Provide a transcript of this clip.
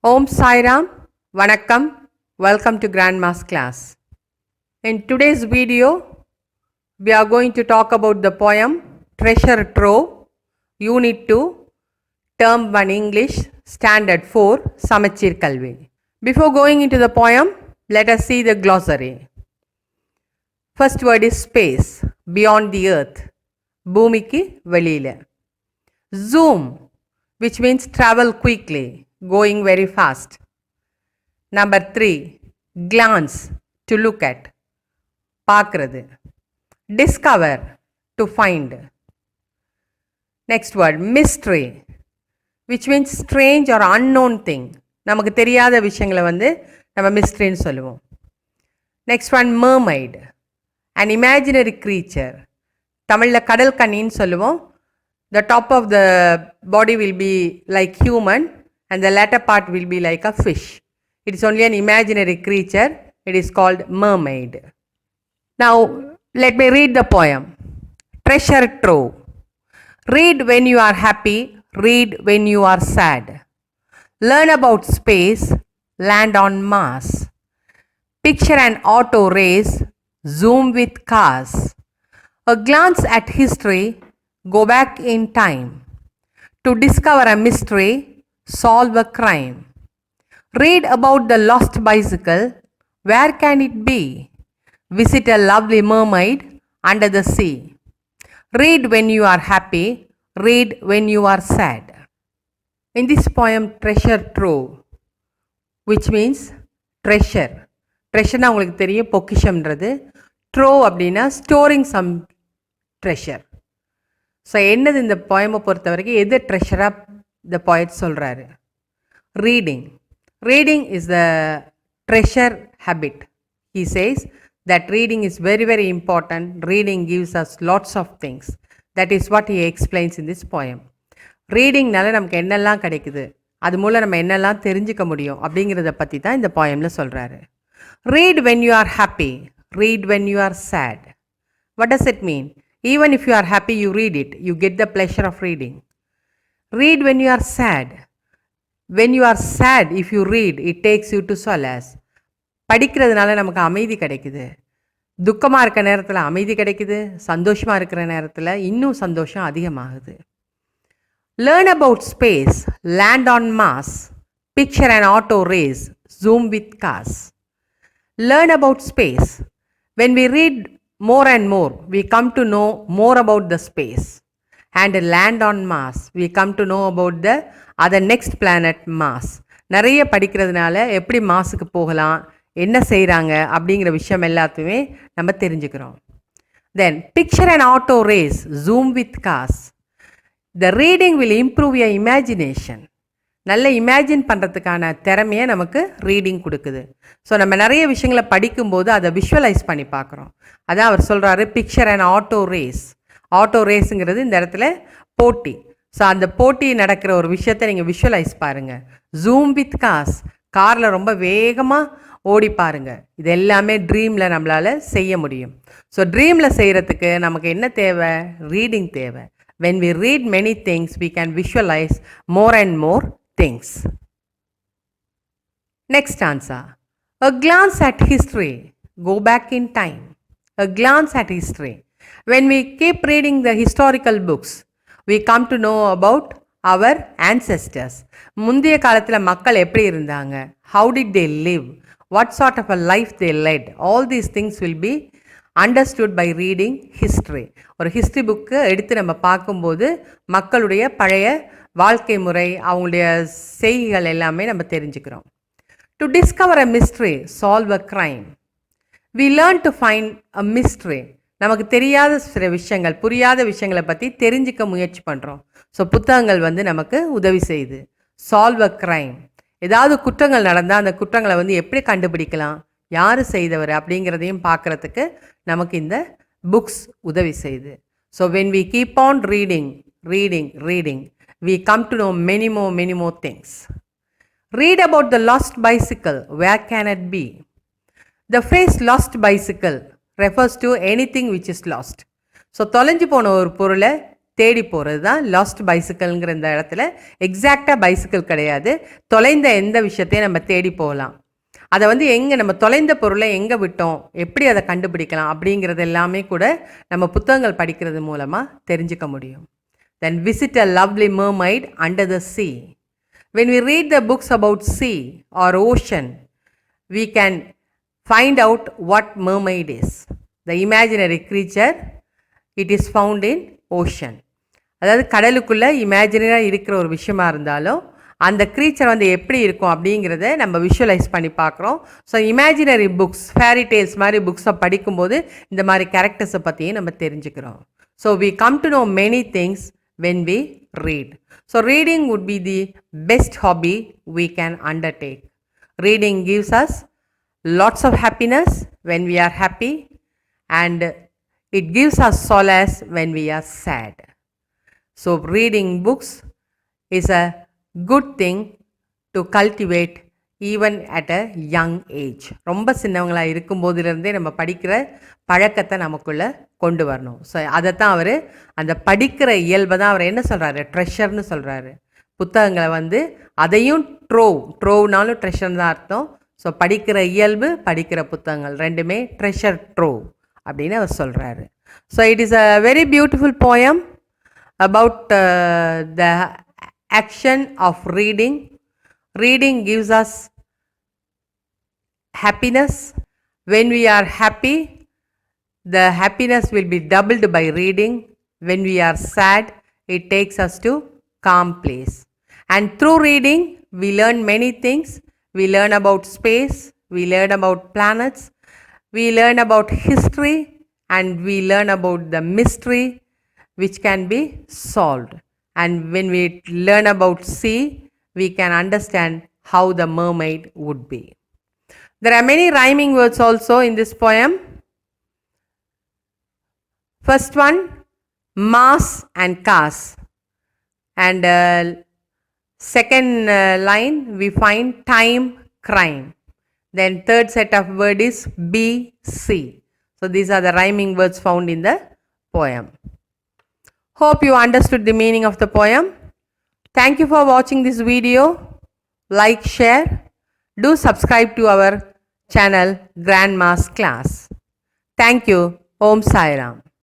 Om Sai Ram, Vanakkam, welcome to Grandma's class. In today's video, we are going to talk about the poem Treasure Trove, Unit 2, Term 1 English, Standard 4, Samachir Kalvi. Before going into the poem, let us see the glossary. First word is space, beyond the earth, பூமிக்கு வெளியில. Zoom, which means travel quickly, going very fast. Number 3, glance, to look at, பார்க்கிறது. Discover, to find. Next word, mystery, which means strange or unknown thing. நமக்கு தெரியாத விஷயங்களை நம்ம மிஸ்ட்ரின்னு சொல்லுவோம். Next one, mermaid, an imaginary creature. தமிழில் கடல் கன்னின்னு சொல்லுவோம். The top of the body will be like human and the latter part will be like a fish. It is only an imaginary creature. It is called mermaid. Now, let me read the poem. Treasure Trove. Read when you are happy, read when you are sad. Learn about space, land on Mars. Picture an auto race, zoom with cars. A glance at history, go back in time. To discover a mystery, solve a crime. Read about the lost bicycle, where can it be? Visit a lovely mermaid under the sea. Read when you are happy, read when you are sad. In this poem, Treasure Trove, which means treasure. ட்ரெஷர்னா உங்களுக்கு தெரியும் பொக்கிஷம்ன்றது. Trove அப்படின்னா storing some treasure. So என்னது இந்த போயமை பொறுத்த வரைக்கும் எது ட்ரெஷராக த போயட் சொல்கிறாரு? Reading. Reading is the treasure habit. He says that reading is very very important. Reading gives us lots of things. That is what he explains in this poem. ரீடிங்னால நமக்கு என்னெல்லாம் கிடைக்குது, அது மூலம் நம்ம என்னெல்லாம் தெரிஞ்சுக்க முடியும் அப்படிங்கிறத பற்றி தான் இந்த போயமில் சொல்கிறாரு. Read when you are happy, read when you are sad. What does it mean? Even if you are happy, you read it. You get the pleasure of reading. Read when you are sad. When you are sad, if you read, it takes you to solace. படிக்கிறதுனால நமக்கு அமைதி கிடைக்குது. துக்கமாக இருக்கிற நேரத்தில் அமைதி கிடைக்குது. சந்தோஷமாக இருக்கிற நேரத்தில் இன்னும் சந்தோஷம் அதிகமாகுது. Learn about space, land on Mars. Picture an auto race, zoom with cars. Learn about space. When we read more and more, we come to know more about the space. And land on Mars, we come to know about the other next planet Mars. நிறைய படிக்கிறதுனால எப்படி மாஸுக்கு போகலாம், என்ன செய்கிறாங்க அப்படிங்கிற விஷயம் எல்லாத்தையுமே நம்ம தெரிஞ்சுக்கிறோம். Then picture an auto race, zoom with cars. The reading will improve your imagination. நல்ல இமேஜின் பண்ணுறதுக்கான திறமையை நமக்கு ரீடிங் கொடுக்குது. ஸோ நம்ம நிறைய விஷயங்களை படிக்கும்போது அதை விஷுவலைஸ் பண்ணி பார்க்குறோம். அதான் அவர் சொல்கிறாரு, picture and auto race. Auto ரேஸுங்கிறது இந்த இடத்துல போட்டி. ஸோ அந்த போட்டி நடக்கிற ஒரு விஷயத்தை நீங்கள் விஷுவலைஸ் பாருங்கள். ஜூம் வித் காஸ், காரில் ரொம்ப வேகமாக ஓடி பாருங்கள். இது எல்லாமே ட்ரீமில் நம்மளால் செய்ய முடியும். ஸோ ட்ரீமில் செய்கிறதுக்கு நமக்கு என்ன தேவை? ரீடிங் தேவை. When we read many things, we can visualize more and more things. Next answer. A glance at history. Go back in time. A glance at history. When we keep reading the historical books, we come to know about our ancestors. முந்தைய காலத்தில் மக்கள் எப்படி இருந்தாங்க? How did they live? What sort of a life they led? All these things will be understood by reading history. ஒரு history book எடுத்து நம்ம பார்க்கும்போது மக்களுடைய பழைய வாழ்க்கை முறை, அவங்களுடைய செய்திகள் எல்லாமே நம்ம தெரிஞ்சுக்கிறோம். To discover a mystery, solve a crime. We learn to find a mystery. நமக்கு தெரியாத சில விஷயங்கள், புரியாத விஷயங்களை பற்றி தெரிஞ்சிக்க முயற்சி பண்ணுறோம். ஸோ புத்தகங்கள் நமக்கு உதவி செய்யுது. சால்வ் அ க்ரைம், ஏதாவது குற்றங்கள் நடந்தால் அந்த குற்றங்களை எப்படி கண்டுபிடிக்கலாம், யார் செய்தவர் அப்படிங்கிறதையும் பார்க்குறதுக்கு நமக்கு இந்த புக்ஸ் உதவி செய்யுது. So when we keep on reading reading reading, we come to know many more things. Read about the lost bicycle, where can it be? The phrase lost bicycle refers to anything which is lost. So தொலைஞ்சு போன ஒரு பொருளை தேடி போகிறது தான் last பைசிக்கல்ங்கிற இந்த இடத்துல. எக்ஸாக்டாக பைசிக்கல் கிடையாது, தொலைந்த எந்த விஷயத்தையும் நம்ம தேடி போகலாம். அதை வந்து எங்கே நம்ம தொலைந்த பொருளை எங்கே விட்டோம், எப்படி அதை கண்டுபிடிக்கலாம் அப்படிங்கிறது எல்லாமே கூட நம்ம புத்தகங்கள் படிக்கிறது மூலமாக தெரிஞ்சுக்க முடியும். Then visit a lovely mermaid under the sea. When we read the books about sea or ocean, we can find out what mermaid is. The imaginary creature, it is found in ocean. அதாவது கடலுக்குள்ளே இமேஜினரியாக இருக்கிற ஒரு விஷயமா இருந்தாலும் அந்த creature வந்து எப்படி இருக்கும் அப்படிங்கிறத நம்ம விஷுவலைஸ் பண்ணி பார்க்குறோம். So imaginary books, fairy tales மாதிரி புக்ஸை படிக்கும்போது இந்த மாதிரி கேரக்டர்ஸை பற்றியும் நம்ம தெரிஞ்சுக்கிறோம். So we come to know many things when we read. So reading would be the best hobby we can undertake. Reading gives us lots of happiness when we are happy, and it gives us solace when we are sad. So reading books is a good thing to cultivate even at a young age. ரொம்ப சின்னவங்களாக இருக்கும்போதுலேருந்தே நம்ம படிக்கிற பழக்கத்தை நமக்குள்ளே கொண்டு வரணும். So அதைத்தான் அவர் அந்த படிக்கிற இயல்பை தான் அவர் என்ன சொல்கிறாரு, ட்ரெஷர்னு சொல்கிறாரு. புத்தகங்களை வந்து அதையும் ட்ரோவ்னாலும் ட்ரெஷர்னு தான் அர்த்தம். ஸோ படிக்கிற இயல்பு, படிக்கிற புத்தகங்கள் ரெண்டுமே ட்ரெஷர் ட்ரோவ் அப்படின்னு அவர் சொல்கிறாரு. So it is a very beautiful poem about the action of reading. Reading gives us happiness. When we are happy, the happiness will be doubled by reading. When we are sad, it takes us to calm place. And through reading, we learn many things. We learn about space, we learn about planets, we learn about history, and we learn about the mystery which can be solved. And when we learn about sea, we can understand how the mermaid would be. There are many rhyming words also in this poem. First one, mass and cast. And second line, we find time, crime. Then third set of word is be, see. So these are the rhyming words found in the poem. Hope you understood the meaning of the poem. Thank you for watching this video. Like, share. Do subscribe to our channel Grandma's Class. Thank you. Om Sai Ram.